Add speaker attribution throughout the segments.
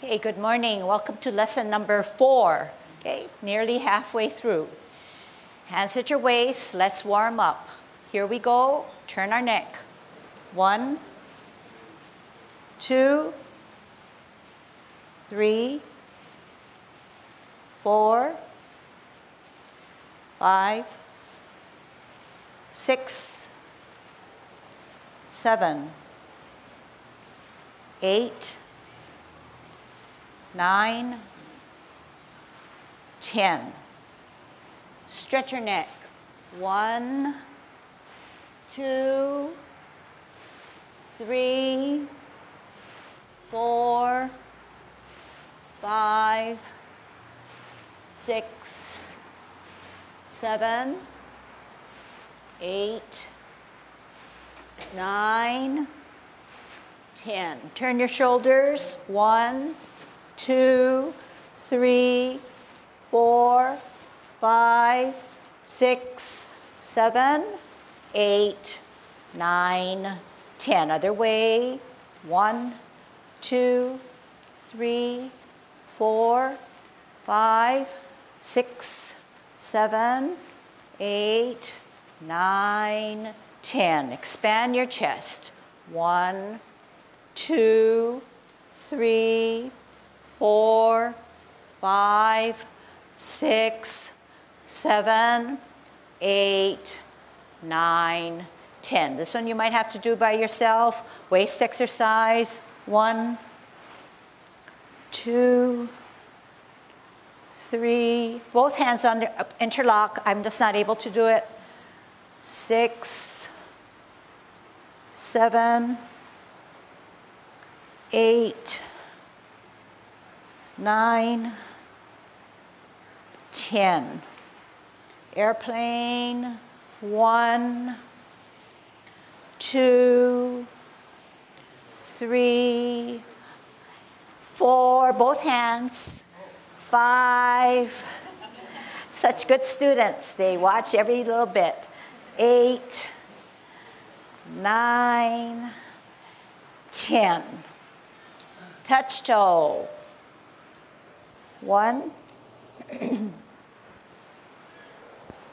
Speaker 1: Okay, good morning. Welcome to lesson number 4. Okay, nearly halfway through. Hands at your waist. Let's warm up. Here we go. Turn our neck. 1, 2, 3, 4, 5, 6, 7, 8, 9, 10. Stretch your neck. 1, 2, 3, 4, 5, 6, 7, 8, 9, 10. Turn your shoulders. 1, 2, 3, 4, 5, 6, 7, 8, 9, 10. Other way. 1, 2, 3, 4, 5, 6, 7, 8, 9, 10. Expand your chest. 1, 2, 3, 4, 5, 6, 7, 8, 9, 10. This one you might have to do by yourself. Waist exercise. 1, 2, 3. Both hands under interlock. I'm just not able to do it. 6, 7, 8, 9, 10. Airplane. 1, 2, 3, 4. Both hands. 5. Such good students. They watch every little bit. 8, 9, 10. Touch toe. 1,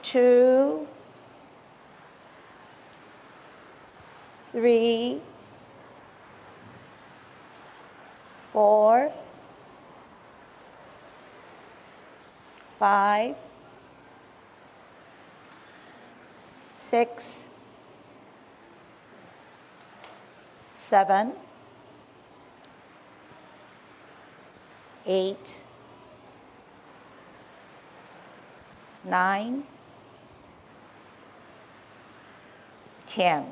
Speaker 1: 2, 3, 4, 5, 6, 7, 8, 9, 10.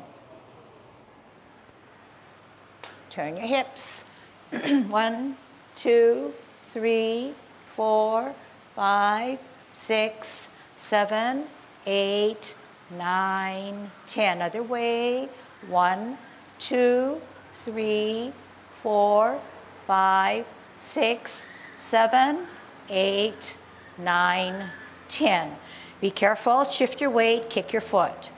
Speaker 1: Turn your hips. 1, 2, 3, 4, 5, 6, 7, 8, 9, 10. Other way. 1, 2, 3, 4, 5, 6, 7, 8, 9, 10. Be careful. Shift your weight. Kick your foot.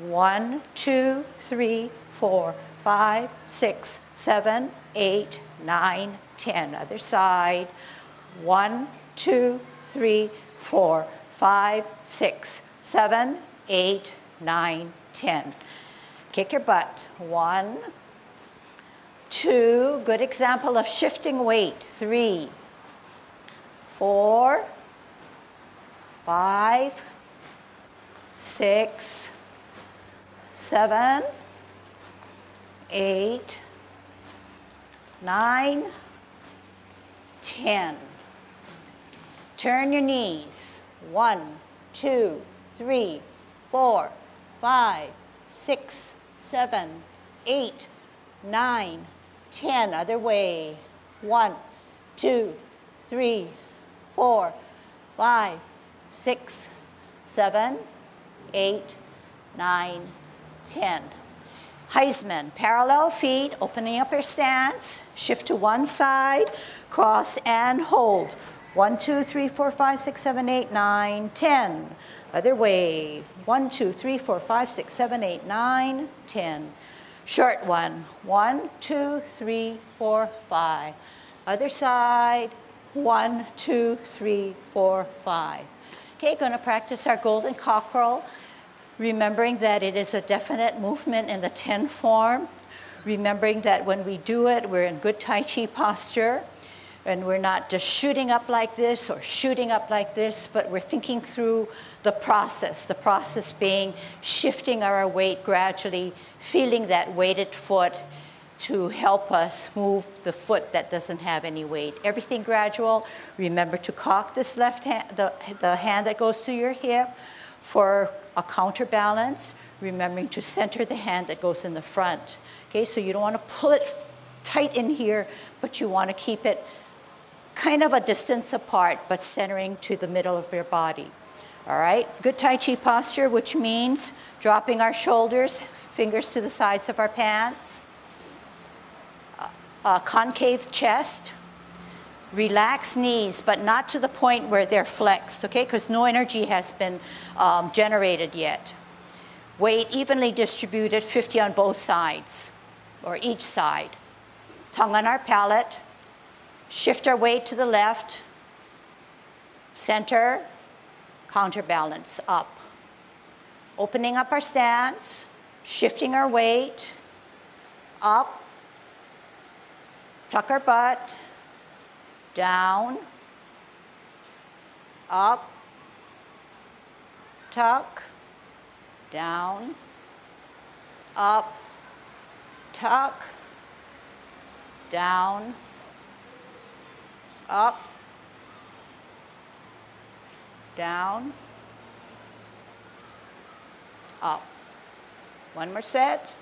Speaker 1: 1, 2, 3, 4, 5, 6, 7, 8, 9, 10. Other side. 1, 2, 3, 4, 5, 6, 7, 8, 9, 10. Kick your butt. 1, 2. Good example of shifting weight. 3, 4, 5, 6, 7, 8, 9, 10. Turn your knees. 1, 2, 3, 4, 5, 6, 7, 8, 9, 10. Other way. 1, 2, 3, 4, 5, 6, 7, 8, 9, 10. Heisman, parallel feet, opening up your stance, shift to one side, cross and hold. 1, 2, 3, 4, 5, 6, 7, 8, 9, 10. Other way. 1, 2, 3, 4, 5, 6, 7, 8, 9, 10. Short one. 1, 2, 3, 4, 5. Other side. 1, 2, 3, 4, 5. Okay, going to practice our golden cockerel, remembering that it is a definite movement in the 10 form, remembering that when we do it, we're in good Tai Chi posture, and we're not just shooting up like this or shooting up like this, but we're thinking through the process being shifting our weight gradually, feeling that weighted foot to help us move the foot that doesn't have any weight. Everything gradual. Remember to cock this left hand, the hand that goes to your hip for a counterbalance, remembering to center the hand that goes in the front. Okay, so you don't want to pull it tight in here, but you want to keep it kind of a distance apart, but centering to the middle of your body. All right, good Tai Chi posture, which means dropping our shoulders, fingers to the sides of our pants, concave chest, relax knees, but not to the point where they're flexed, okay, because no energy has been generated yet. Weight evenly distributed, 50 on both sides, or each side. Tongue on our palate. Shift our weight to the left, center, counterbalance, up. Opening up our stance, shifting our weight, up, tuck our butt, down, up, tuck, down, up, tuck, down, up, down, up. One more set.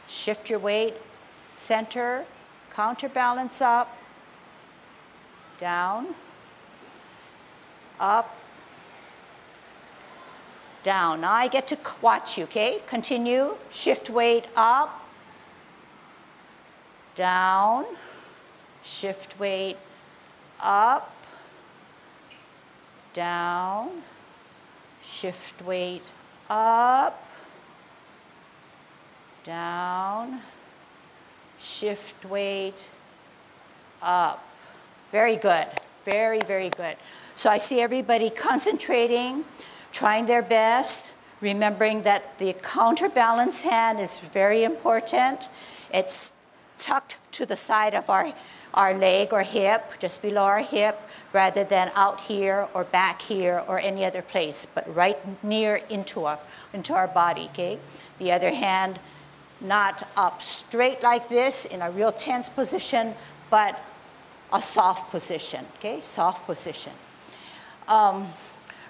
Speaker 1: Shift your weight, center, counterbalance, up, down, up, down. Now I get to watch you, okay? Continue. Shift weight, up, down, shift weight, up, down, shift weight, up, down, shift weight, up. Very good. Very, very good. So I see everybody concentrating, trying their best, remembering that the counterbalance hand is very important. It's tucked to the side of our leg or hip, just below our hip, rather than out here or back here or any other place, but right near into our body, okay? The other hand, not up straight like this in a real tense position, but a soft position, okay? Soft position.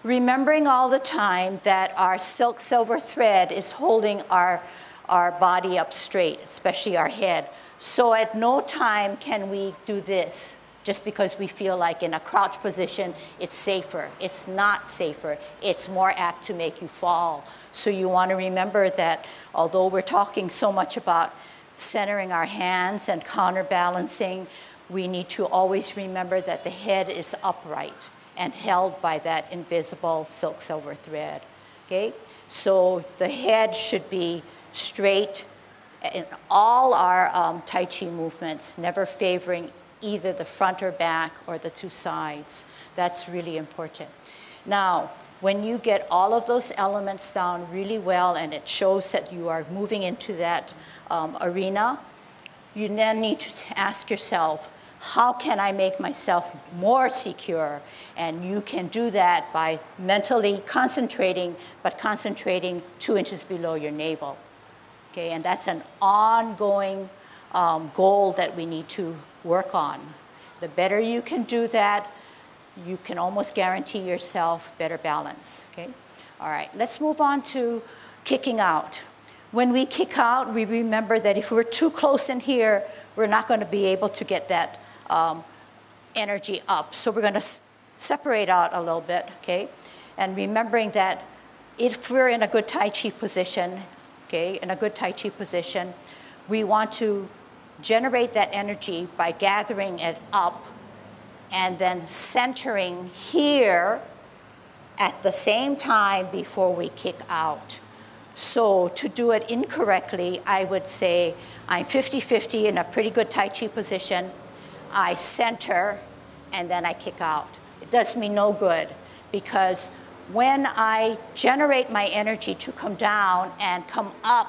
Speaker 1: Remembering all the time that our silk silver thread is holding our body up straight, especially our head. So at no time can we do this just because we feel like in a crouch position it's safer. It's not safer. It's more apt to make you fall. So you want to remember that although we're talking so much about centering our hands and counterbalancing, we need to always remember that the head is upright and held by that invisible silk silver thread. Okay? So the head should be straight in all our Tai Chi movements, never favoring either the front or back or the two sides. That's really important. Now, when you get all of those elements down really well and it shows that you are moving into that arena, you then need to ask yourself, how can I make myself more secure? And you can do that by mentally concentrating, but concentrating 2 inches below your navel. Okay, and that's an ongoing goal that we need to work on. The better you can do that, you can almost guarantee yourself better balance. Okay? All right, let's move on to kicking out. When we kick out, we remember that if we're too close in here, we're not going to be able to get that energy up. So we're going to separate out a little bit, okay? And remembering that if we're in a good Tai Chi position, okay, in a good Tai Chi position, we want to generate that energy by gathering it up and then centering here at the same time before we kick out. So to do it incorrectly, I would say I'm 50-50 in a pretty good Tai Chi position. I center, and then I kick out. It does me no good, because when I generate my energy to come down and come up,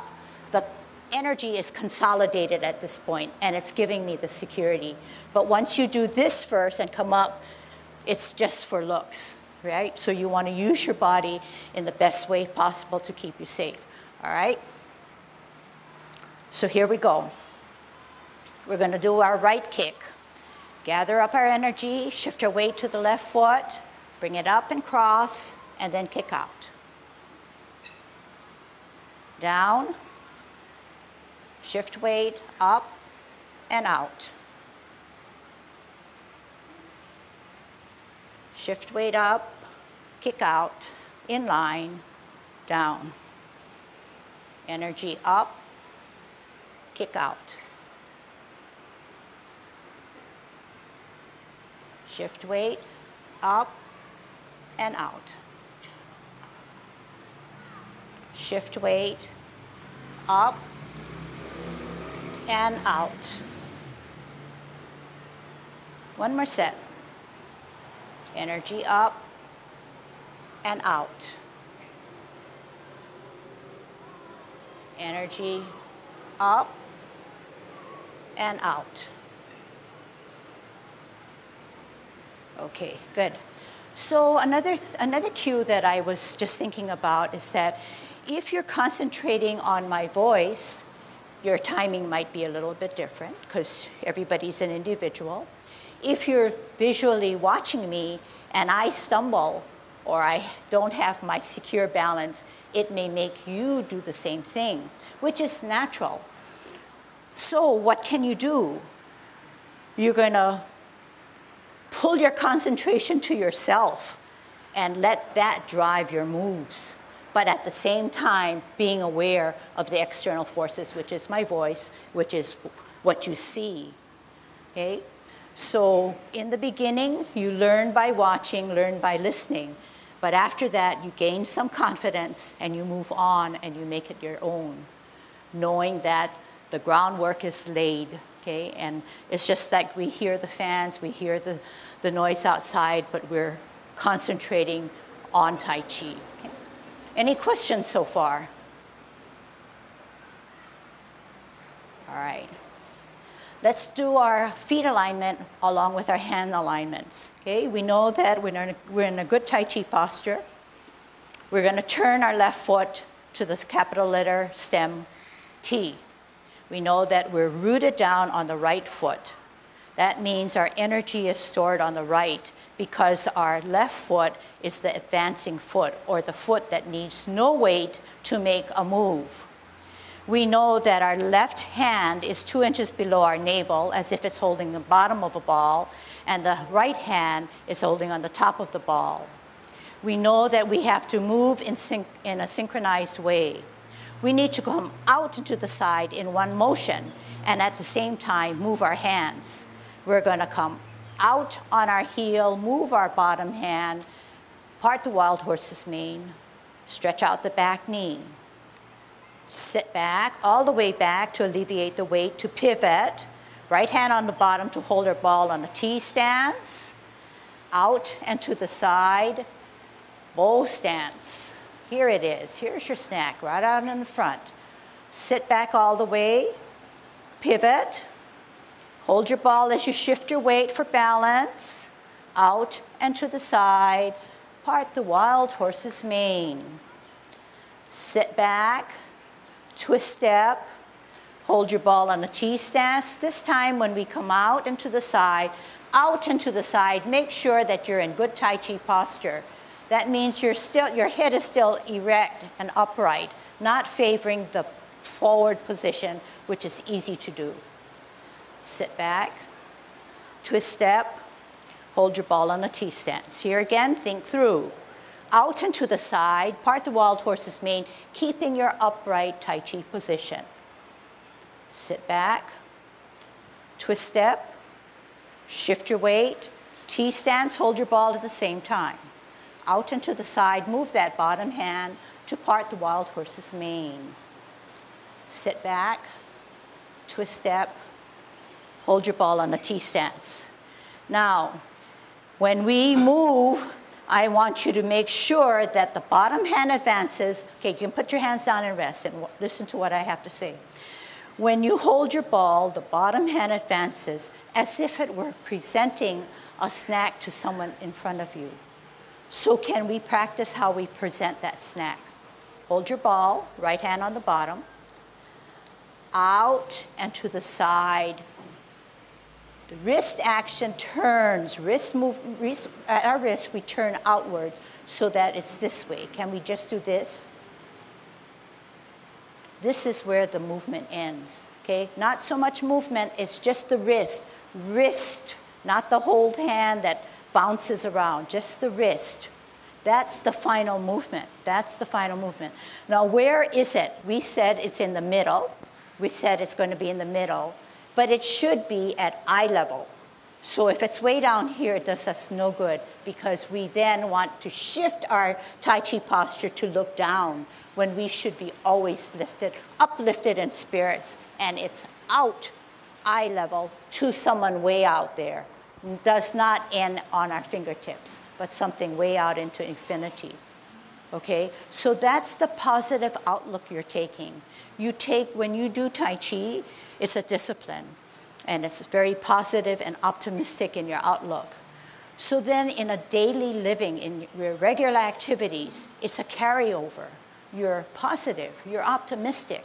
Speaker 1: the energy is consolidated at this point, and it's giving me the security. But once you do this first and come up, it's just for looks, right? So you want to use your body in the best way possible to keep you safe, all right? So here we go. We're going to do our right kick. Gather up our energy, shift our weight to the left foot, bring it up and cross, and then kick out. Down, shift weight, up and out. Shift weight up, kick out, in line, down. Energy up, kick out. Shift weight, up and out. Shift weight, up and out. One more set. Energy up and out. Energy up and out. Okay, good. So another cue that I was just thinking about is that if you're concentrating on my voice, your timing might be a little bit different because everybody's an individual. If you're visually watching me and I stumble or I don't have my secure balance, it may make you do the same thing, which is natural. So what can you do? You're going to pull your concentration to yourself and let that drive your moves. But at the same time, being aware of the external forces, which is my voice, which is what you see, okay? So in the beginning, you learn by watching, learn by listening. But after that, you gain some confidence and you move on and you make it your own, knowing that the groundwork is laid, okay? And it's just like we hear the fans, we hear the noise outside, but we're concentrating on Tai Chi. Okay? Any questions so far? All right. Let's do our feet alignment along with our hand alignments. Okay? We know that we're in a good Tai Chi posture. We're going to turn our left foot to the capital letter stem T. We know that we're rooted down on the right foot. That means our energy is stored on the right because our left foot is the advancing foot, or the foot that needs no weight to make a move. We know that our left hand is 2 inches below our navel, as if it's holding the bottom of a ball, and the right hand is holding on the top of the ball. We know that we have to move in a synchronized way. We need to come out into the side in one motion, and at the same time, move our hands. We're going to come out on our heel, move our bottom hand, part the wild horse's mane, stretch out the back knee. Sit back, all the way back to alleviate the weight, to pivot. Right hand on the bottom to hold our ball on a T stance. Out and to the side, bow stance. Here it is. Here's your snack, right out in the front. Sit back all the way, pivot. Hold your ball as you shift your weight for balance. Out and to the side, part the wild horse's mane. Sit back. Twist step, hold your ball on a T stance. This time when we come out and to the side, make sure that you're in good Tai Chi posture. That means your head is still erect and upright, not favoring the forward position, which is easy to do. Sit back, twist step, hold your ball on a T stance. Here again, think through. Out and to the side, part the wild horse's mane, keeping your upright Tai Chi position. Sit back, twist step, shift your weight, T stance, hold your ball at the same time. Out and to the side, move that bottom hand to part the wild horse's mane. Sit back, twist step, Hold your ball on the T stance. Now, when we move, I want you to make sure that the bottom hand advances. Okay, you can put your hands down and rest and listen to what I have to say. When you hold your ball, the bottom hand advances as if it were presenting a snack to someone in front of you. So can we practice how we present that snack? Hold your ball, right hand on the bottom, out and to the side. The wrist action turns, at our wrist we turn outwards so that it's this way. Can we just do this? This is where the movement ends, okay? Not so much movement, it's just the wrist. Wrist, not the hold hand that bounces around, just the wrist. That's the final movement. That's the final movement. Now, where is it? We said it's in the middle. We said it's going to be in the middle, but it should be at eye level. So if it's way down here, it does us no good because we then want to shift our Tai Chi posture to look down when we should be always lifted, uplifted in spirits, and it's out, eye level, to someone way out there. It does not end on our fingertips, but something way out into infinity. Okay, so that's the positive outlook you're taking. You take, when you do Tai Chi, it's a discipline, and it's very positive and optimistic in your outlook. So then in a daily living, in your regular activities, it's a carryover. You're positive, you're optimistic.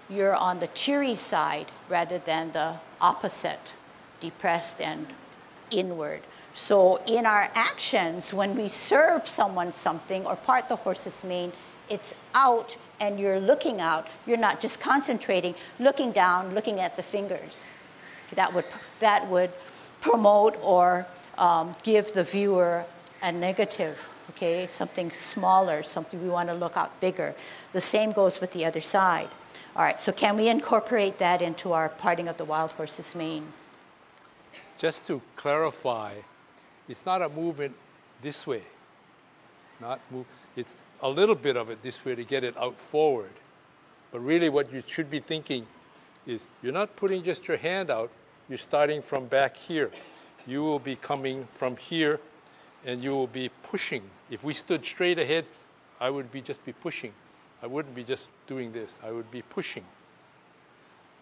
Speaker 1: You're on the cheery side rather than the opposite, depressed and inward. So in our actions, when we serve someone something or part the horse's mane, it's out and you're looking out. You're not just concentrating, looking down, looking at the fingers. That would promote or give the viewer a negative, okay? Something smaller, something we want to look out bigger. The same goes with the other side. All right, so can we incorporate that into our parting of the wild horse's mane?
Speaker 2: Just to clarify, it's not a movement this way. It's a little bit of it this way to get it out forward. But really what you should be thinking is you're not putting just your hand out, you're starting from back here. You will be coming from here and you will be pushing. If we stood straight ahead, I would just be pushing. I wouldn't be just doing this. I would be pushing.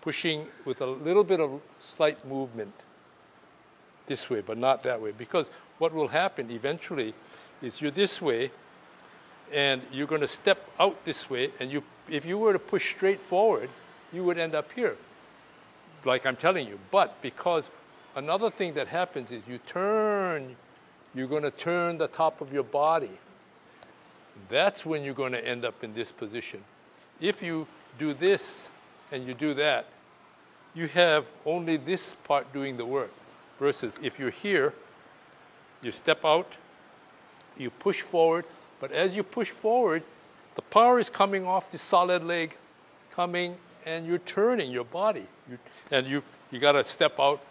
Speaker 2: Pushing with a little bit of slight movement this way, but not that way. Because what will happen eventually is you're this way, and you're going to step out this way, and if you were to push straight forward, you would end up here, like I'm telling you. But because another thing that happens is you're going to turn the top of your body. That's when you're going to end up in this position. If you do this and you do that, you have only this part doing the work. Versus if you're here, you step out, you push forward, but as you push forward, the power is coming off the solid leg, coming, and you're turning your body. You got to step out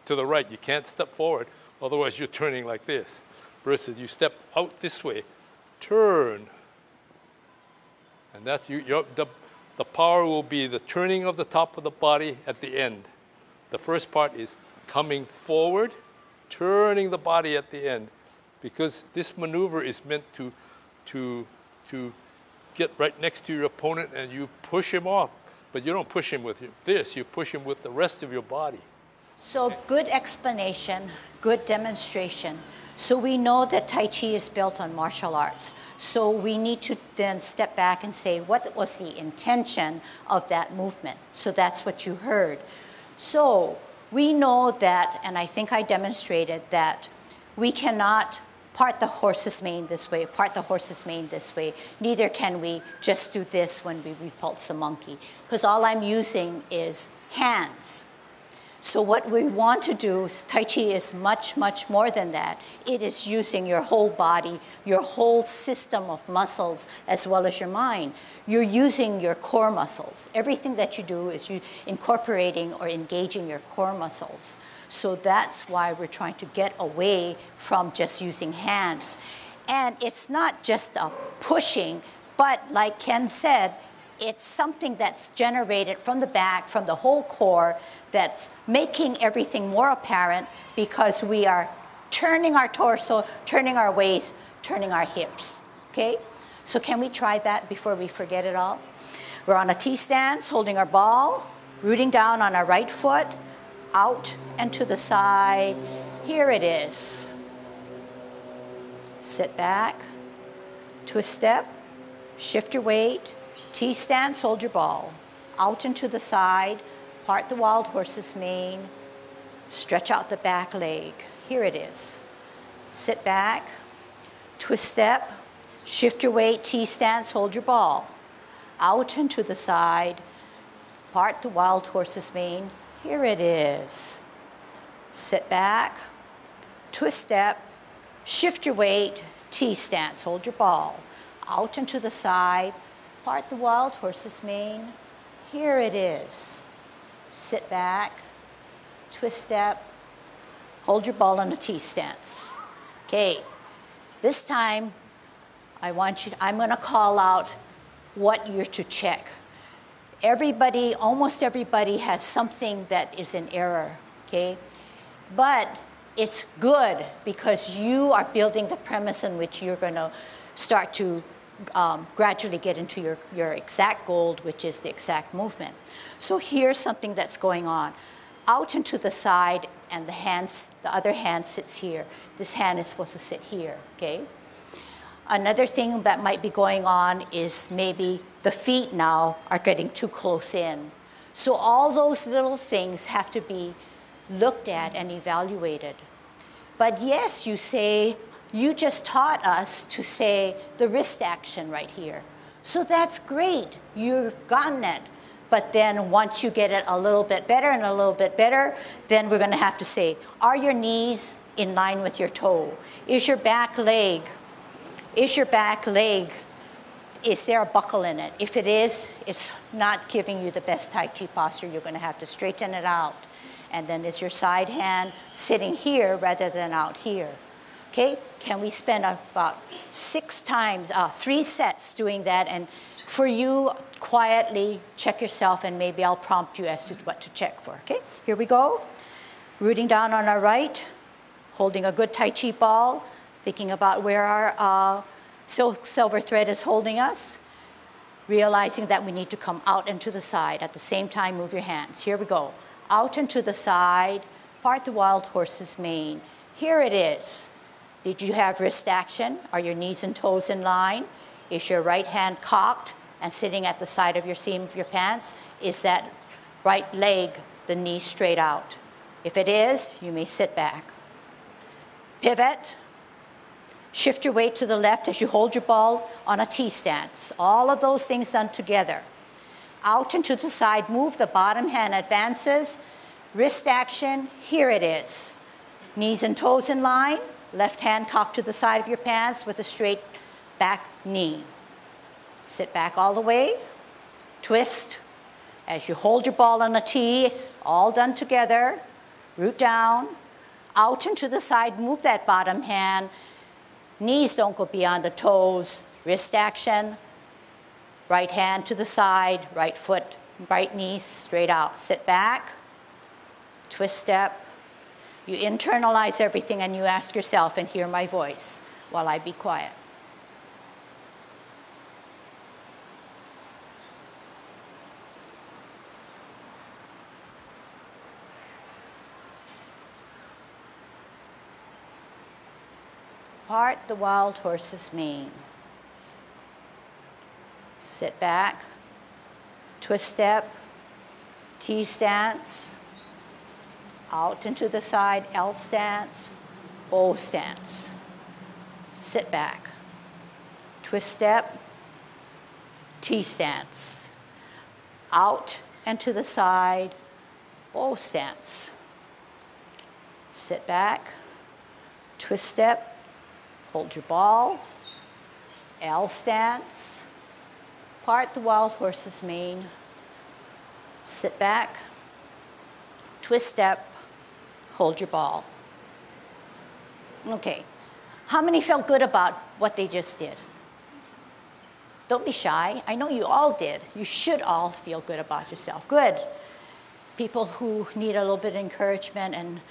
Speaker 2: to the right. You can't step forward, otherwise you're turning like this. Versus you step out this way, turn. And that's the power will be the turning of the top of the body at the end. The first part is coming forward, turning the body at the end, because this maneuver is meant to get right next to your opponent and you push him off. But you don't push him with this, you push him with the rest of your body.
Speaker 1: So good explanation, good demonstration. So we know that Tai Chi is built on martial arts. So we need to then step back and say, what was the intention of that movement? So that's what you heard. So we know that, and I think I demonstrated that, we cannot part the horse's mane this way, part the horse's mane this way. Neither can we just do this when we repulse the monkey, because all I'm using is hands. So what we want to do, Tai Chi is much, much more than that. It is using your whole body, your whole system of muscles, as well as your mind. You're using your core muscles. Everything that you do is you incorporating or engaging your core muscles. So that's why we're trying to get away from just using hands. And it's not just a pushing, but like Ken said, it's something that's generated from the back, from the whole core, that's making everything more apparent because we are turning our torso, turning our waist, turning our hips, okay? So can we try that before we forget it all? We're on a T-stance, holding our ball, rooting down on our right foot, out and to the side. Here it is. Sit back, twist step, shift your weight, T-stance, hold your ball. Out and to the side, part the wild horse's mane, stretch out the back leg. Here it is. Sit back, twist step, shift your weight, T-stance, hold your ball. Out and to the side, part the wild horse's mane. Here it is. Sit back, twist step, shift your weight, T-stance, hold your ball. Out and to the side, part the wild horse's mane. Here it is. Sit back, twist step, hold your ball in a T-stance. Okay, this time I'm going to call out what you're to check. Everybody, almost everybody has something that is in error, okay? But it's good because you are building the premise in which you're going to start to gradually get into your exact goal, which is the exact movement. So here's something that's going on. Out and to the side, and the other hand sits here. This hand is supposed to sit here, okay? Another thing that might be going on is maybe the feet now are getting too close in. So all those little things have to be looked at and evaluated. But yes, you just taught us to say the wrist action right here. So that's great, you've gotten it. But then once you get it a little bit better and a little bit better, then we're gonna have to say, are your knees in line with your toe? Is your back leg, is there a buckle in it? If it is, it's not giving you the best Tai Chi posture. You're gonna have to straighten it out. And then is your side hand sitting here rather than out here? Okay, can we spend about 6 times, 3 sets doing that? And for you, quietly check yourself, and maybe I'll prompt you as to what to check for, okay? Here we go. Rooting down on our right, holding a good Tai Chi ball, thinking about where our silver thread is holding us, realizing that we need to come out and to the side. At the same time, move your hands. Here we go. Out and to the side, part the wild horse's mane. Here it is. Did you have wrist action? Are your knees and toes in line? Is your right hand cocked and sitting at the side of your seam of your pants? Is that right leg, the knee straight out? If it is, you may sit back. Pivot. Shift your weight to the left as you hold your ball on a T-stance. All of those things done together. Out and to the side, move, the bottom hand advances. Wrist action, here it is. Knees and toes in line. Left hand cocked to the side of your pants with a straight back knee. Sit back all the way. Twist. As you hold your ball on a T, it's all done together. Root down. Out and to the side, move that bottom hand. Knees don't go beyond the toes. Wrist action. Right hand to the side, right foot, right knee straight out. Sit back. Twist step. You internalize everything and you ask yourself and hear my voice while I be quiet. Part the wild horse's mane. Sit back, twist step, T-stance, out and to the side, L stance, O stance. Sit back, twist step, T-stance, out and to the side, O stance. Sit back, twist step, hold your ball, L stance, part the wild horse's mane, sit back, twist step, hold your ball. Okay, how many felt good about what they just did? Don't be shy. I know you all did. You should all feel good about yourself. Good. People who need a little bit of encouragement and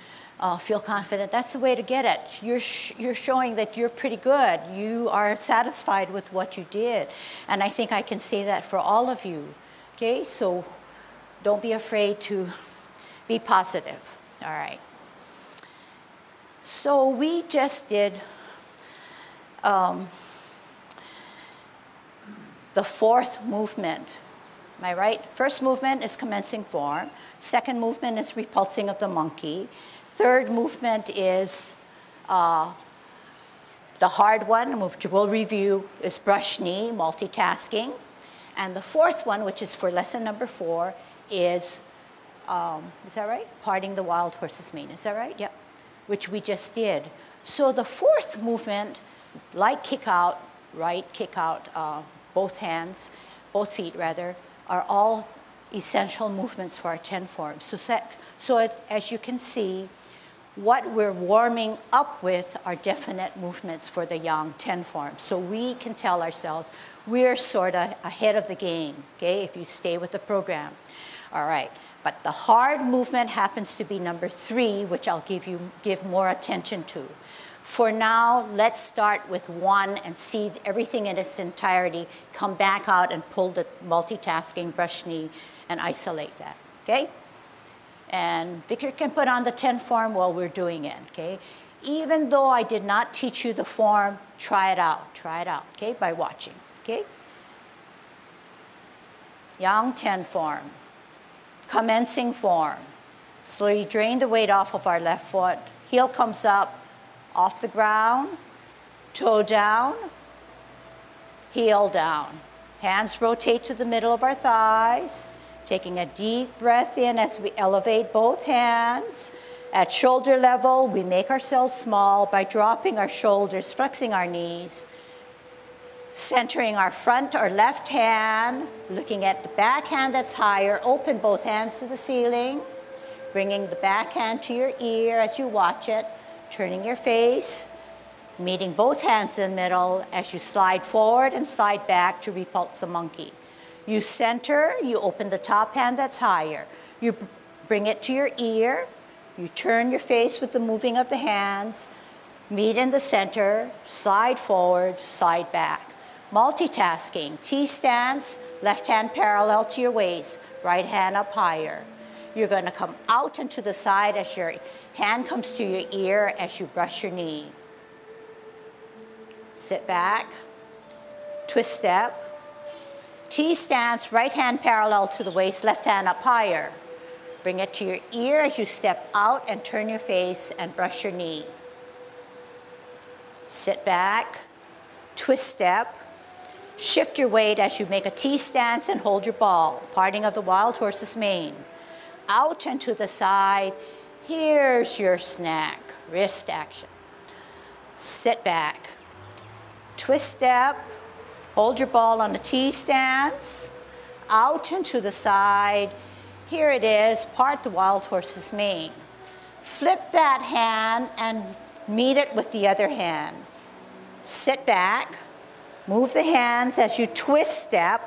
Speaker 1: feel confident, that's the way to get it. You're showing that you're pretty good. You are satisfied with what you did. And I think I can say that for all of you. Okay, so don't be afraid to be positive. All right. So we just did the fourth movement. Am I right? First movement is commencing form. Second movement is repulsing of the monkey. Third movement is the hard one, which we'll review, is brush knee, multitasking. And the fourth one, which is for lesson number 4, is that right? Parting the wild horse's mane. Is that right? Yep. Which we just did. So the fourth movement, like kick out, right, kick out, both hands, both feet rather, are all essential movements for our 10 forms. So as you can see, what we're warming up with are definite movements for the yang 10 forms. So we can tell ourselves we're sort of ahead of the game, okay, if you stay with the program. All right, but the hard movement happens to be number 3, which I'll give more attention to. For now, let's start with 1 and see everything in its entirety, come back out and pull the multitasking brush knee and isolate that, okay? And Victor can put on the 10 form while we're doing it, okay? Even though I did not teach you the form, try it out, okay, by watching, okay? Yang 10 form, commencing form. Slowly drain the weight off of our left foot, heel comes up, off the ground, toe down, heel down. Hands rotate to the middle of our thighs, taking a deep breath in as we elevate both hands. At shoulder level, we make ourselves small by dropping our shoulders, flexing our knees, centering our front or left hand, looking at the back hand that's higher, open both hands to the ceiling, bringing the back hand to your ear as you watch it, turning your face, meeting both hands in the middle as you slide forward and slide back to repulse the monkey. You center, you open the top hand that's higher. You bring it to your ear, you turn your face with the moving of the hands, meet in the center, slide forward, slide back. Multitasking, T-stance, left hand parallel to your waist, right hand up higher. You're going to come out and to the side as your hand comes to your ear as you brush your knee. Sit back, twist step, T-stance, right hand parallel to the waist, left hand up higher. Bring it to your ear as you step out and turn your face and brush your knee. Sit back, twist step, shift your weight as you make a T-stance and hold your ball, parting of the wild horse's mane. Out and to the side, here's your snack, wrist action. Sit back, twist step, hold your ball on the T-stance, out and to the side. Here it is, part the wild horse's mane. Flip that hand and meet it with the other hand. Sit back, move the hands as you twist step,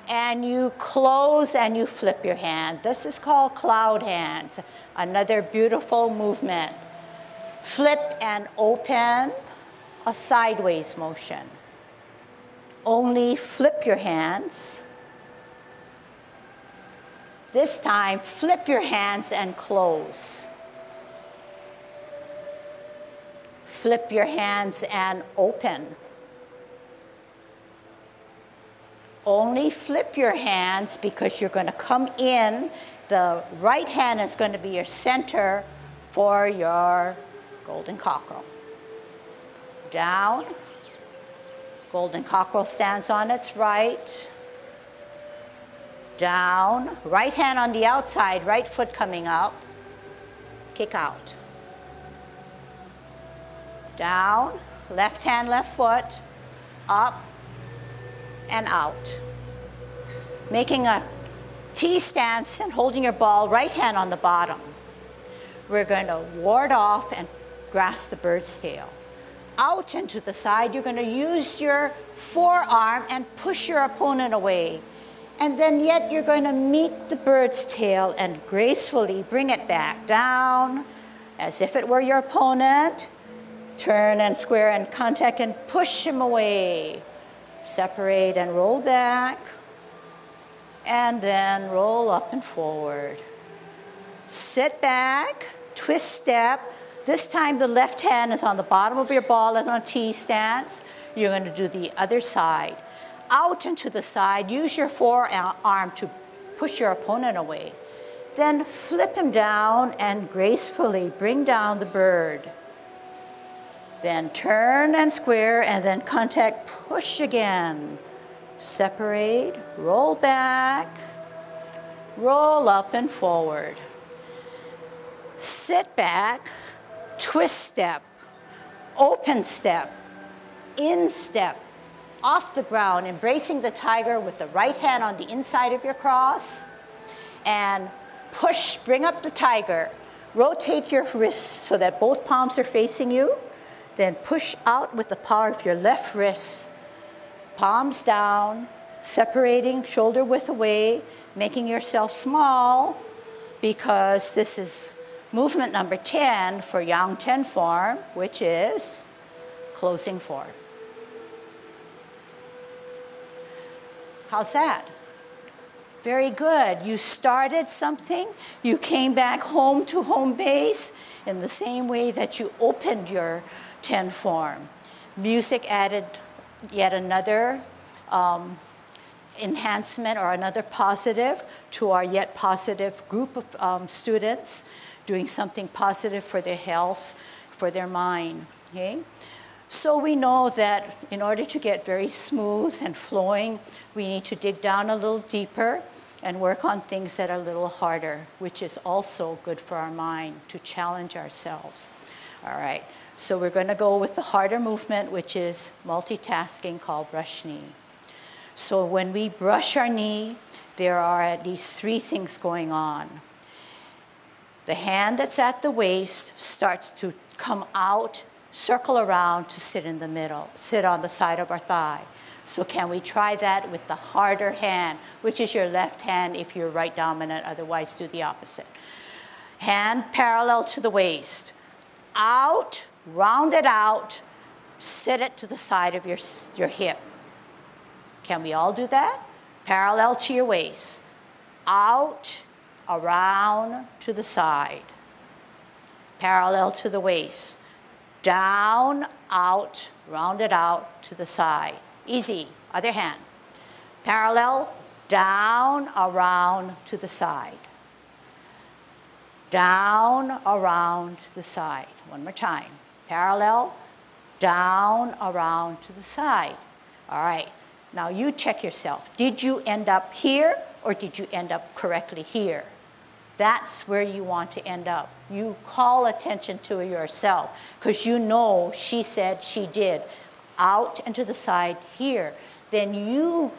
Speaker 1: and you close and you flip your hand. This is called cloud hands, another beautiful movement. Flip and open, a sideways motion. Only flip your hands. This time, flip your hands and close. Flip your hands and open. Only flip your hands because you're going to come in. The right hand is going to be your center for your golden cockerel. Down. Golden cockerel stands on its right. Down. Right hand on the outside, right foot coming up. Kick out. Down. Left hand, left foot. Up and out. Making a T-stance and holding your ball, right hand on the bottom. We're going to ward off and grasp the bird's tail. out and to the side. You're going to use your forearm and push your opponent away. And then yet you're going to meet the bird's tail and gracefully bring it back down as if it were your opponent. Turn and square and contact and push him away. Separate and roll back. And then roll up and forward. Sit back, twist step. This time the left hand is on the bottom of your ball as on a T stance. You're going to do the other side. Out and to the side, use your forearm to push your opponent away. Then flip him down and gracefully bring down the bird. Then turn and square and then contact, push again. Separate, roll back, roll up and forward. Sit back, twist step, open step, in step, off the ground, embracing the tiger with the right hand on the inside of your cross, and push, bring up the tiger. Rotate your wrists so that both palms are facing you. Then push out with the power of your left wrist. Palms down, separating, shoulder width away, making yourself small, because this is movement number 10 for Yang 10 form, which is closing form. How's that? Very good. You started something, you came back home to home base in the same way that you opened your 10 form. Music added yet another enhancement or another positive to our yet positive group of students doing something positive for their health, for their mind. Okay? So we know that in order to get very smooth and flowing, we need to dig down a little deeper and work on things that are a little harder, which is also good for our mind to challenge ourselves. All right, so we're going to go with the harder movement, which is multitasking, called brush knee. So when we brush our knee, there are at least 3 things going on. The hand that's at the waist starts to come out, circle around to sit in the middle, sit on the side of our thigh. So can we try that with the harder hand, which is your left hand if you're right dominant, otherwise do the opposite. Hand parallel to the waist. Out, round it out, sit it to the side of your hip. Can we all do that? Parallel to your waist. Out, around to the side. Parallel to the waist. Down, out, round it out to the side. Easy. Other hand. Parallel, down, around to the side. Down, around to the side. One more time. Parallel, down, around to the side. All right. Now you check yourself. Did you end up here or did you end up correctly here? That's where you want to end up. You call attention to yourself because you know she said, she did. Out and to the side here. Then you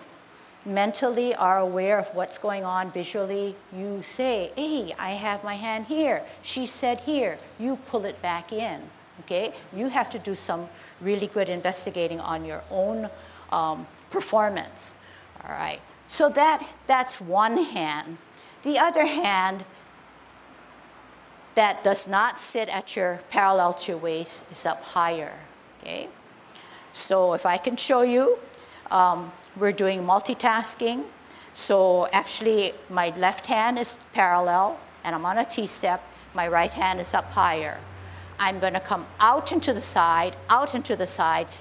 Speaker 1: mentally are aware of what's going on visually. You say, hey, I have my hand here. She said here. You pull it back in, okay? You have to do some really good investigating on your own performance, all right? So that's one hand. The other hand that does not sit at your parallel to your waist is up higher, okay? So if I can show you, we're doing multitasking. So actually, my left hand is parallel, and I'm on a T-step. My right hand is up higher. I'm going to come out into the side,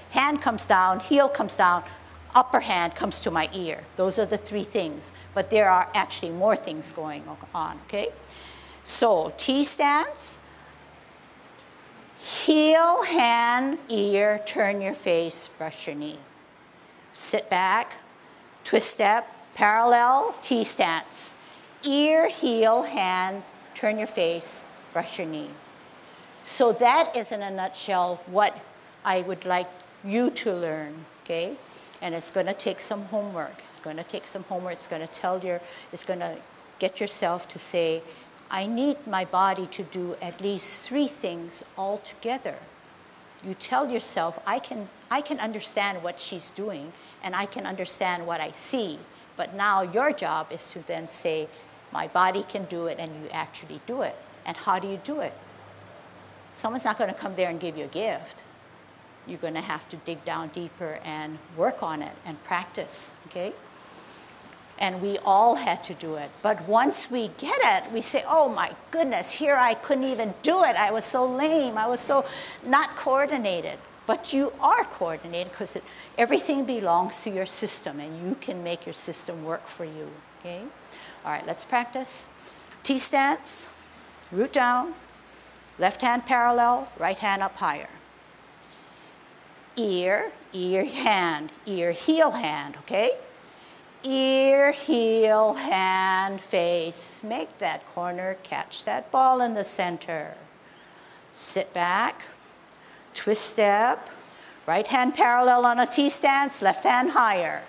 Speaker 1: hand comes down, heel comes down, upper hand comes to my ear. Those are the 3 things, but there are actually more things going on, okay? So T-stance, heel, hand, ear, turn your face, brush your knee. Sit back, twist step, parallel, T-stance. Ear, heel, hand, turn your face, brush your knee. So that is in a nutshell what I would like you to learn, okay? And it's going to take some homework. It's going to take some homework. It's going to get yourself to say, I need my body to do at least 3 things all together. You tell yourself, I can understand what she's doing, and I can understand what I see. But now your job is to then say, my body can do it, and you actually do it. And how do you do it? Someone's not going to come there and give you a gift. You're going to have to dig down deeper and work on it and practice, okay? And we all had to do it. But once we get it, we say, oh my goodness, here I couldn't even do it. I was so lame. I was so not coordinated. But you are coordinated because everything belongs to your system, and you can make your system work for you, okay? All right, let's practice. T-stance, root down, left hand parallel, right hand up higher. Ear, hand, ear, heel, hand, okay? Ear, heel, hand, face. Make that corner, catch that ball in the center. Sit back, twist step, right hand parallel on a T-stance, left hand higher.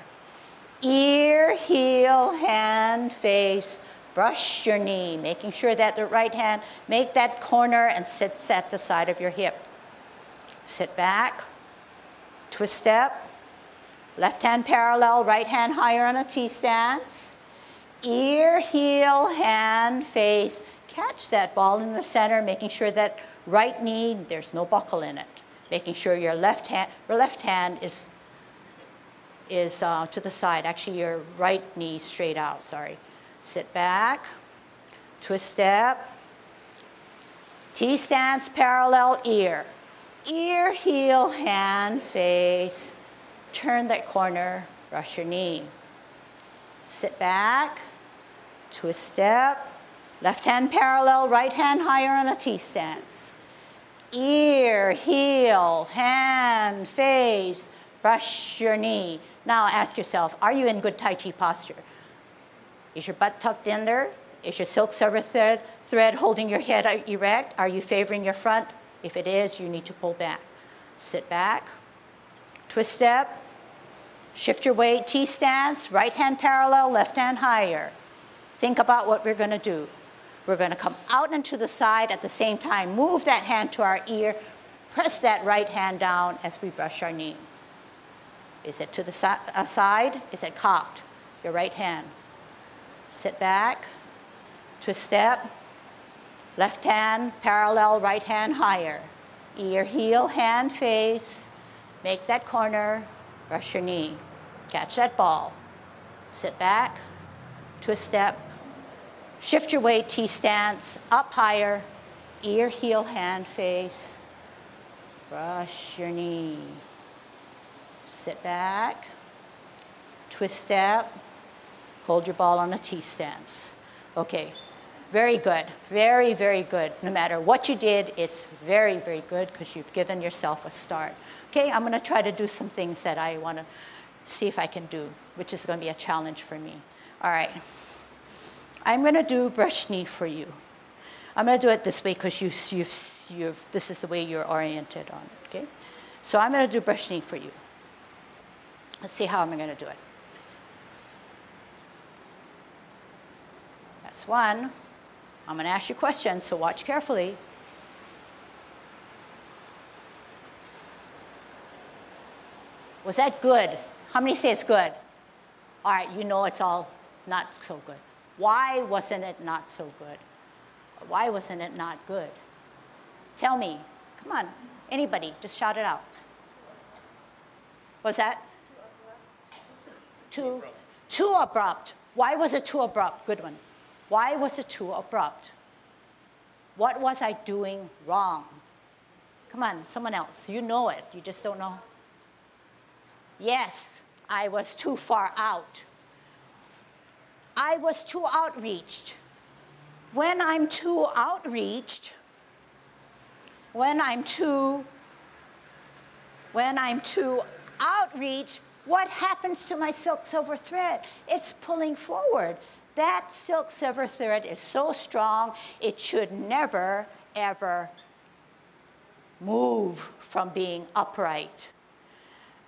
Speaker 1: Ear, heel, hand, face. Brush your knee, making sure that the right hand, make that corner and sits at the side of your hip. Sit back, twist step, left hand parallel, right hand higher on a T-stance. Ear, heel, hand, face. Catch that ball in the center, making sure that right knee, there's no buckle in it. Making sure your left hand is to the side. Actually, your right knee straight out, sorry. Sit back, twist step, T-stance, parallel, ear. Ear, heel, hand, face. Turn that corner, brush your knee. Sit back, twist step, left hand parallel, right hand higher on a T-stance. Ear, heel, hand, face, brush your knee. Now ask yourself, are you in good Tai Chi posture? Is your butt tucked in there? Is your silk silver thread holding your head erect? Are you favoring your front? If it is, you need to pull back. Sit back, twist step, shift your weight, T-stance, right hand parallel, left hand higher. Think about what we're going to do. We're going to come out and to the side at the same time. Move that hand to our ear. Press that right hand down as we brush our knee. Is it to the side? Is it cocked? Your right hand. Sit back, twist step, left hand parallel, right hand higher. Ear, heel, hand, face. Make that corner, brush your knee. Catch that ball. Sit back, twist step, shift your weight, T-stance, up higher. Ear, heel, hand, face. Brush your knee. Sit back, twist step, hold your ball on a T-stance. Okay, very good, very, very good. No matter what you did, it's very, very good because you've given yourself a start. Okay, I'm gonna try to do some things that I wanna see if I can do, which is gonna be a challenge for me. All right, I'm gonna do brush knee for you. I'm gonna do it this way because this is the way you're oriented on it, okay? So I'm gonna do brush knee for you. Let's see how I'm gonna do it. That's one. I'm gonna ask you questions, so watch carefully. Was that good? How many say it's good? All right, you know it's all not so good. Why wasn't it not so good? Why wasn't it not good? Tell me. Come on, anybody, just shout it out. What's that? Too abrupt. Why was it too abrupt? Good one. Why was it too abrupt? What was I doing wrong? Come on, someone else. You know it. You just don't know. Yes, I was too far out. I was too outreached. When I'm too outreached, when I'm too outreached, what happens to my silk silver thread? It's pulling forward. That silk silver thread is so strong, it should never, ever move from being upright.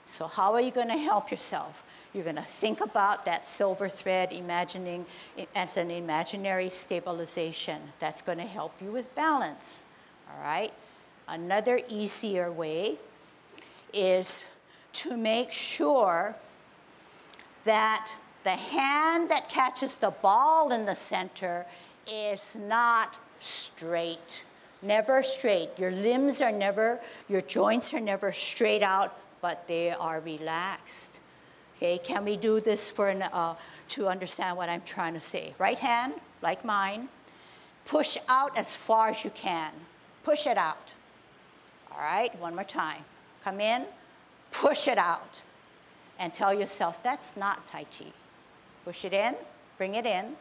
Speaker 1: So how are you going to help yourself? You're going to think about that silver thread, imagining it as an imaginary stabilization. That's going to help you with balance, all right? Another easier way is to make sure that the hand that catches the ball in the center is not straight. Never straight. Your limbs are never, your joints are never straight out, but they are relaxed. Okay, can we do this to understand what I'm trying to say? Right hand, like mine, push out as far as you can. Push it out. All right, one more time. Come in, push it out, and tell yourself, that's not Tai Chi. Push it in, bring it in,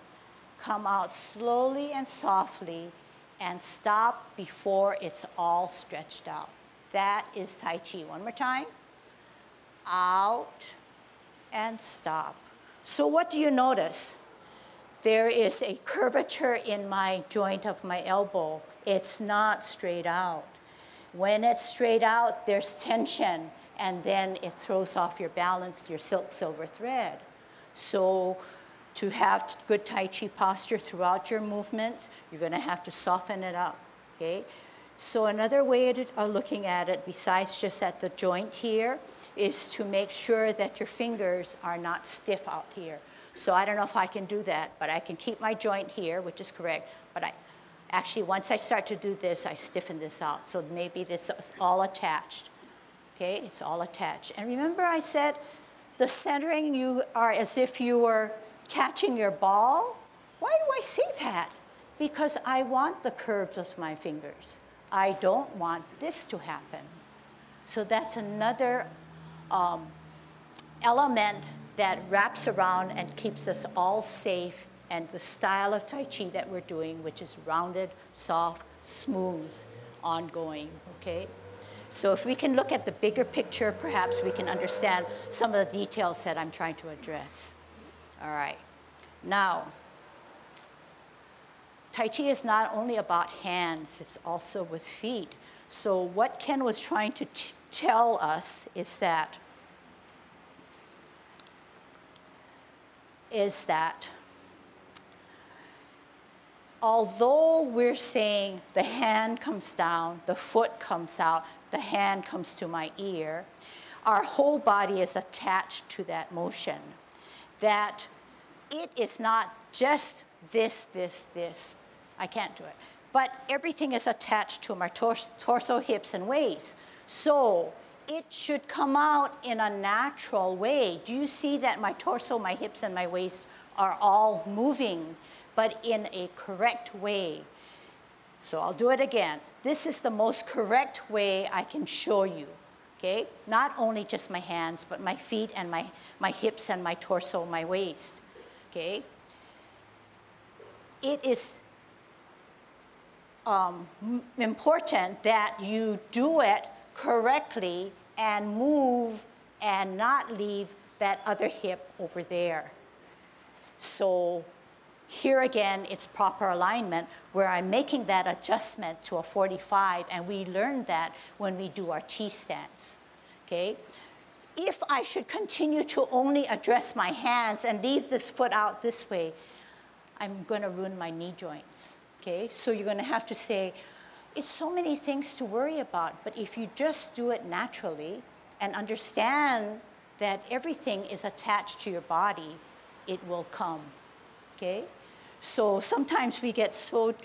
Speaker 1: come out slowly and softly, and stop before it's all stretched out. That is Tai Chi. One more time. Out and stop. So what do you notice? There is a curvature in my joint of my elbow. It's not straight out. When it's straight out, there's tension, and then it throws off your balance, your silver thread. So to have good Tai Chi posture throughout your movements, you're going to have to soften it up, okay? So another way of looking at it, besides just at the joint here, is to make sure that your fingers are not stiff out here. So I don't know if I can do that, but I can keep my joint here, which is correct, but actually once I start to do this, I stiffen this out. So maybe this is all attached, okay? It's all attached. And remember I said the centering, you are as if you were catching your ball. Why do I say that? Because I want the curves of my fingers. I don't want this to happen. So that's another element that wraps around and keeps us all safe, and the style of Tai Chi that we're doing, which is rounded, soft, smooth, ongoing, okay? So if we can look at the bigger picture, perhaps we can understand some of the details that I'm trying to address. All right. Now, Tai Chi is not only about hands, it's also with feet. So what Ken was trying to tell us is that although we're saying the hand comes down, the foot comes out, the hand comes to my ear, our whole body is attached to that motion. That it is not just this. I can't do it. But everything is attached to my torso, hips, and waist. So it should come out in a natural way. Do you see that my torso, my hips, and my waist are all moving, but in a correct way? So I'll do it again. This is the most correct way I can show you, okay? Not only just my hands, but my feet and my hips and my torso, my waist, okay? It is important that you do it correctly and move and not leave that other hip over there. So here again, it's proper alignment where I'm making that adjustment to a 45, and we learn that when we do our T stance, okay? If I should continue to only address my hands and leave this foot out this way, I'm gonna ruin my knee joints, okay? So you're gonna have to say, it's so many things to worry about, but if you just do it naturally and understand that everything is attached to your body, it will come, okay? So sometimes we get so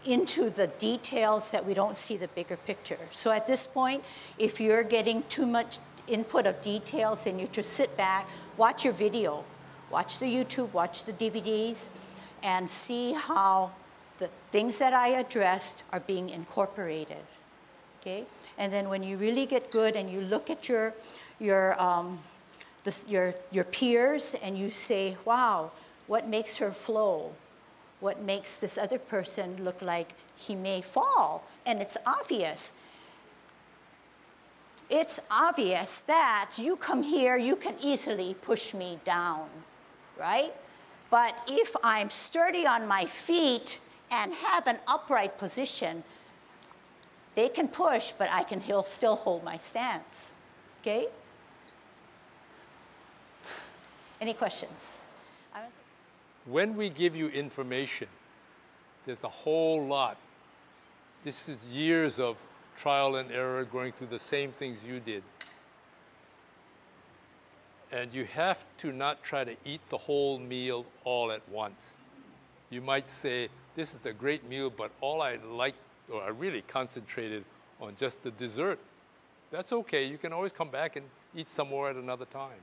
Speaker 1: into the details that we don't see the bigger picture. So at this point, if you're getting too much input of details, then you just sit back, watch your video, watch the YouTube, watch the DVDs, and see how the things that I addressed are being incorporated, okay? And then when you really get good and you look at your peers and you say, wow, what makes her flow? What makes this other person look like he may fall? And it's obvious. It's obvious that you come here, you can easily push me down, right? But if I'm sturdy on my feet and have an upright position, they can push, but I can still hold my stance, okay? Any questions?
Speaker 2: When we give you information, there's a whole lot. This is years of trial and error, going through the same things you did. And you have to not try to eat the whole meal all at once. You might say, this is a great meal, but all I liked, or I really concentrated on just the dessert. That's okay. You can always come back and eat some more at another time.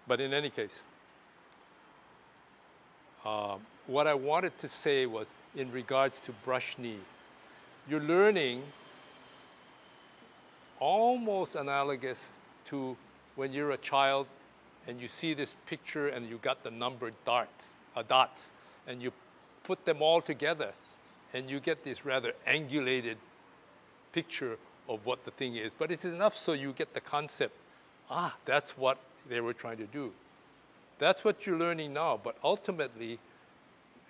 Speaker 2: But in any case, what I wanted to say was in regards to brush knee. You're learning almost analogous to when you're a child and you see this picture and you got the numbered dots, and you put them all together and you get this rather angulated picture of what the thing is. But it's enough so you get the concept. Ah, that's what they were trying to do. That's what you're learning now. But ultimately,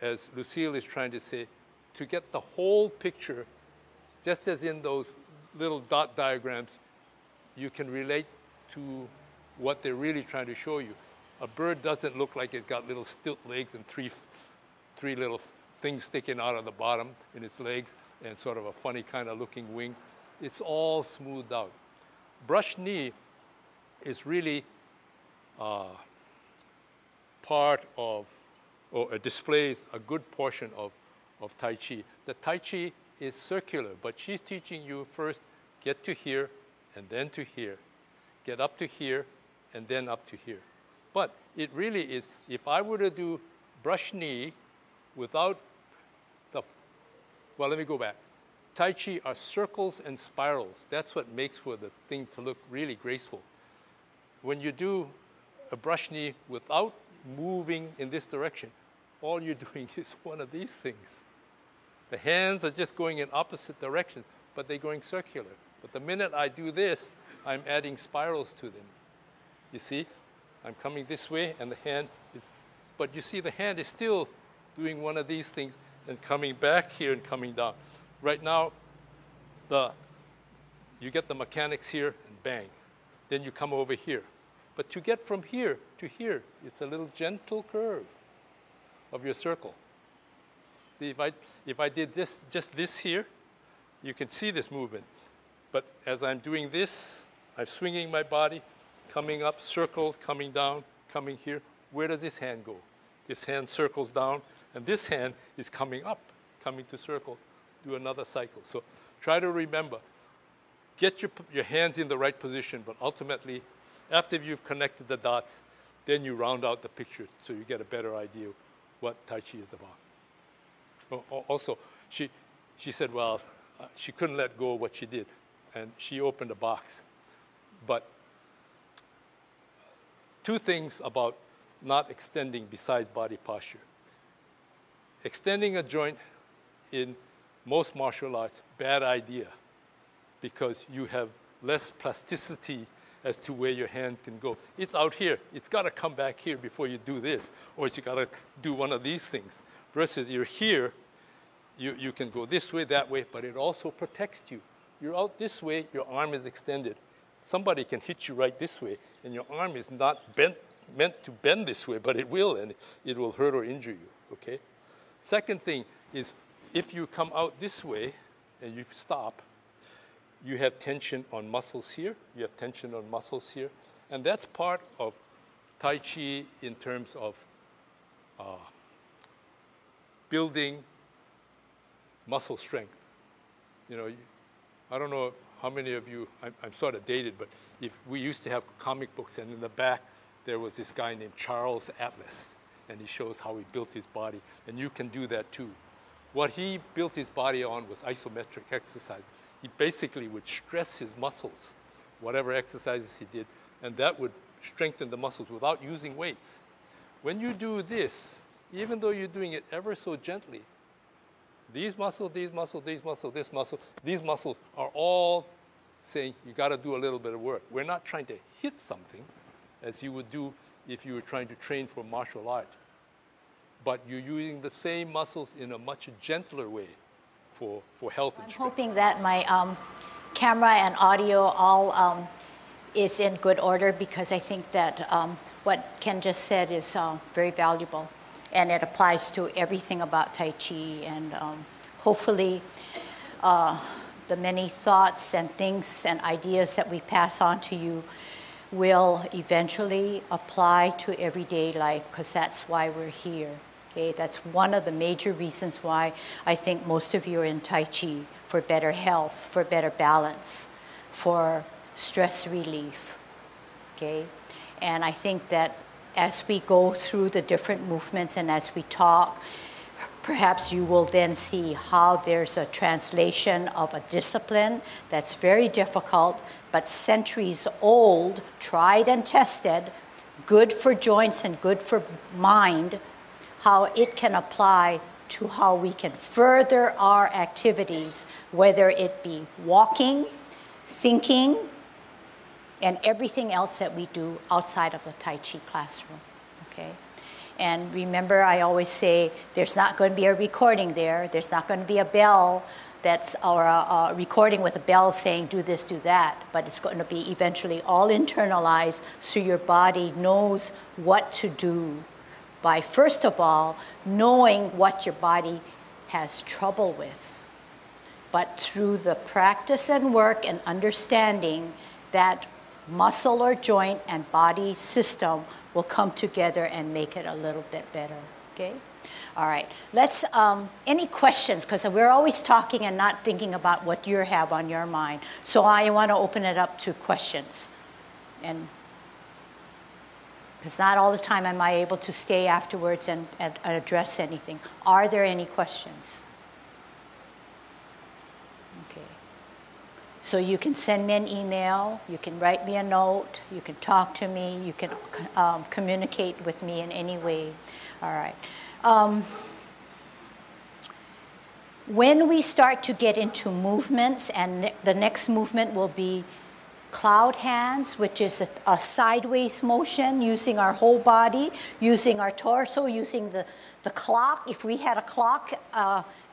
Speaker 2: as Lucille is trying to say, to get the whole picture, just as in those little dot diagrams, you can relate to what they're really trying to show you. A bird doesn't look like it's got little stilt legs and three little things sticking out of the bottom in its legs and sort of a funny kind of looking wing. It's all smoothed out. Brush knee is really part of, or displays a good portion of Tai Chi. The Tai Chi is circular, but she's teaching you first, get to here and then to here. Get up to here and then up to here. But it really is, if I were to do brush knee without the, well, let me go back. Tai Chi are circles and spirals. That's what makes for the thing to look really graceful. When you do a brush knee without moving in this direction, all you're doing is one of these things. The hands are just going in opposite directions, but they're going circular. But the minute I do this, I'm adding spirals to them. You see, I'm coming this way and the hand is, but you see the hand is still doing one of these things and coming back here and coming down. Right now, you get the mechanics here and bang. Then you come over here. But to get from here to here, it's a little gentle curve of your circle. See, if I did this, just this here, you can see this movement. But as I'm doing this, I'm swinging my body, coming up, circle, coming down, coming here. Where does this hand go? This hand circles down, and this hand is coming up, coming to circle. Do another cycle. So try to remember, get your hands in the right position, but ultimately, after you've connected the dots, then you round out the picture so you get a better idea of what Tai Chi is about. Also, she said, well, she couldn't let go of what she did, and she opened a box. But two things about not extending besides body posture. Extending a joint in most martial arts, bad idea, because you have less plasticity as to where your hand can go. It's out here. It's got to come back here before you do this, or you got to do one of these things. Versus you're here, you can go this way, that way, but it also protects you. You're out this way, your arm is extended. Somebody can hit you right this way, and your arm is not meant to bend this way, but it will, and it will hurt or injure you, okay? Second thing is, if you come out this way and you stop, you have tension on muscles here, you have tension on muscles here, and that's part of Tai Chi in terms of building muscle strength. You know, I don't know how many of you, I'm sort of dated, but if we used to have comic books, and in the back there was this guy named Charles Atlas, and he shows how he built his body, and you can do that too. What he built his body on was isometric exercise. He basically would stress his muscles, whatever exercises he did, and that would strengthen the muscles without using weights. When you do this, even though you're doing it ever so gently, these muscles, these muscles, these muscles, this muscle, these muscles are all saying you got to do a little bit of work. We're not trying to hit something as you would do if you were trying to train for martial art. But you're using the same muscles in a much gentler way for health and strength.
Speaker 1: I'm hoping that my camera and audio all is in good order, because I think that what Ken just said is very valuable, and it applies to everything about Tai Chi, and hopefully the many thoughts and things and ideas that we pass on to you will eventually apply to everyday life, because that's why we're here. Okay, that's one of the major reasons why I think most of you are in Tai Chi, for better health, for better balance, for stress relief. Okay, and I think that as we go through the different movements and as we talk, perhaps you will then see how there's a translation of a discipline that's very difficult, but centuries old, tried and tested, good for joints and good for mind, how it can apply to how we can further our activities, whether it be walking, thinking, and everything else that we do outside of the Tai Chi classroom, okay? And remember, I always say, there's not going to be a recording there. There's not going to be a bell or a recording with a bell saying, do this, do that. But it's going to be eventually all internalized so your body knows what to do by, first of all, knowing what your body has trouble with. But through the practice and work and understanding, that muscle or joint and body system will come together and make it a little bit better, okay? All right, let's, any questions? Because we're always talking and not thinking about what you have on your mind. So I want to open it up to questions. And because not all the time am I able to stay afterwards and address anything. Are there any questions? Okay. So you can send me an email, you can write me a note, you can talk to me, you can communicate with me in any way. All right. When we start to get into movements, and the next movement will be cloud hands, which is a sideways motion using our whole body, using our torso, using the clock. If we had a clock,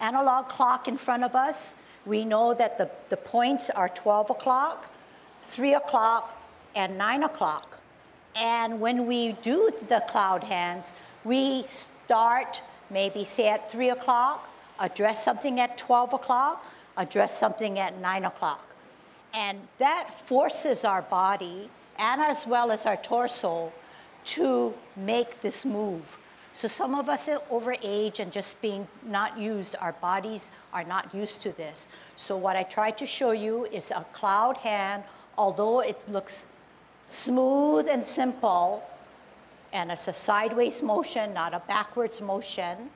Speaker 1: analog clock in front of us, we know that the points are 12 o'clock, 3 o'clock, and 9 o'clock. And when we do the cloud hands, we start maybe say at 3 o'clock, address something at 12 o'clock, address something at 9 o'clock. And that forces our body, and as well as our torso, to make this move. So some of us are over age and just being not used, our bodies are not used to this. So what I tried to show you is a cloud hand, although it looks smooth and simple, and it's a sideways motion, not a backwards motion.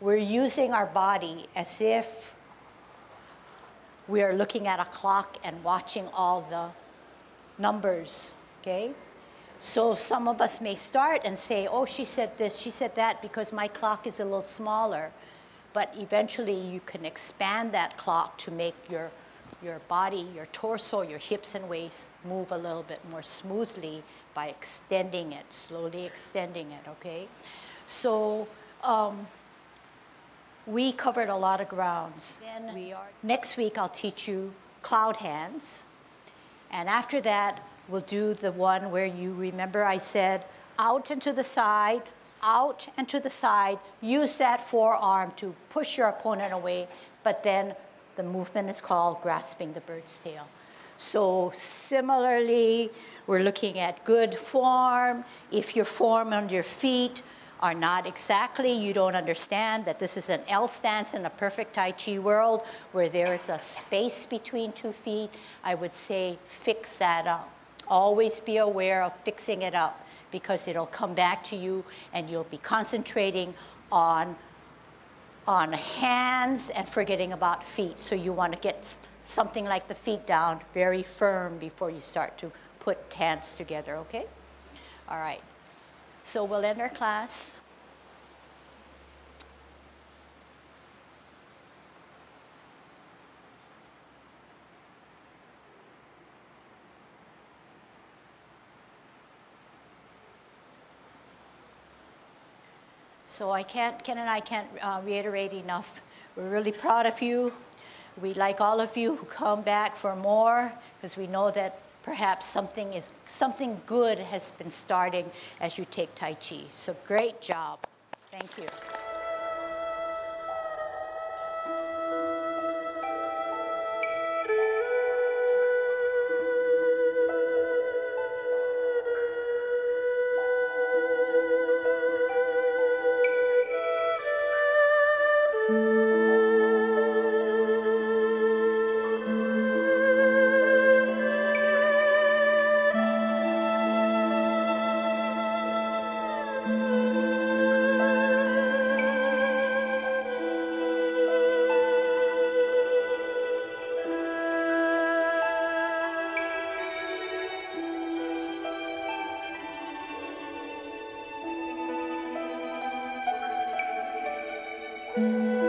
Speaker 1: We're using our body as if we are looking at a clock and watching all the numbers, okay? So some of us may start and say, oh, she said this, she said that, because my clock is a little smaller. But eventually you can expand that clock to make your body, your torso, your hips and waist move a little bit more smoothly by extending it, slowly extending it, okay? So we covered a lot of grounds. Then next week I'll teach you cloud hands. And after that, we'll do the one where you remember I said out and to the side, out and to the side. Use that forearm to push your opponent away, but then the movement is called grasping the bird's tail. So similarly, we're looking at good form. If your form on your feet are not exactly, you don't understand that this is an L stance in a perfect Tai Chi world where there is a space between 2 feet, I would say fix that up. Always be aware of fixing it up, because it'll come back to you and you'll be concentrating on hands and forgetting about feet. So you want to get something like the feet down very firm before you start to put hands together, okay? All right. So we'll end our class. So Ken and I can't reiterate enough. We're really proud of you. We like all of you who come back for more, because we know that perhaps something good has been starting as you take Tai Chi. So great job. Thank you. 2.